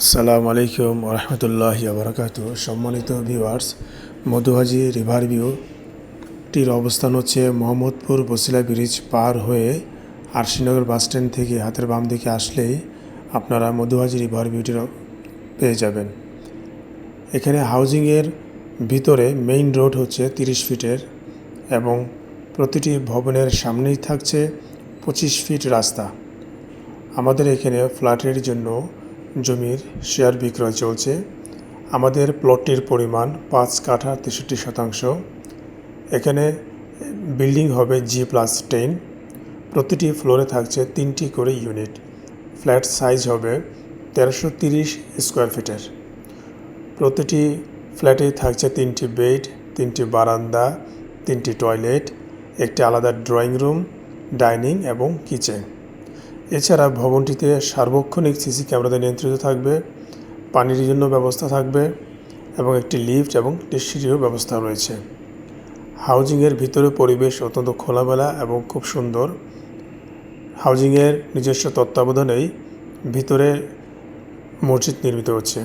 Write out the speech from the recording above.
আসসালামু আলাইকুম রহমতুল্লাহি বারাকাতু। সম্মানিত ভিউয়ার্স, মধুহাজি রিভার ভিউটির অবস্থান হচ্ছে মোহাম্মদপুর বসিলা ব্রিজ পার হয়ে আরশিনগর বাসস্ট্যান্ড থেকে হাতের বাম দিকে আসলেই আপনারা মধুহাজি রিভার ভিউটি পেয়ে যাবেন। এখানে হাউজিংয়ের ভিতরে মেইন রোড হচ্ছে 30 ফিটের এবং প্রতিটি ভবনের সামনেই থাকছে 25 ফিট রাস্তা। আমাদের এখানে ফ্ল্যাটের জন্য জমির শেয়ার বিক্রয় চলছে। আমাদের প্লটটির পরিমাণ 5 কাঠা 63%। এখানে বিল্ডিং হবে G+10। প্রতিটি ফ্লোরে থাকছে 3টি করে ইউনিট। ফ্ল্যাট সাইজ হবে 1330 স্কোয়ার ফিটের। প্রতিটি ফ্ল্যাটে থাকছে 3টি বেড, 3টি বারান্দা, 3টি টয়লেট, একটি আলাদা ড্রয়িং রুম, ডাইনিং এবং কিচেন। এছাড়া ভবনটিতে সার্বক্ষণিক সিসি ক্যামেরাতে নিয়ন্ত্রিত থাকবে, পানির জন্য ব্যবস্থা থাকবে এবং একটি লিফট এবং সিঁড়ির ব্যবস্থা রয়েছে। হাউজিংয়ের ভিতরে পরিবেশ অত্যন্ত খোলামেলা এবং খুব সুন্দর। হাউজিংয়ের নিজস্ব তত্ত্বাবধানেই ভিতরে মসজিদ নির্মিত হচ্ছে।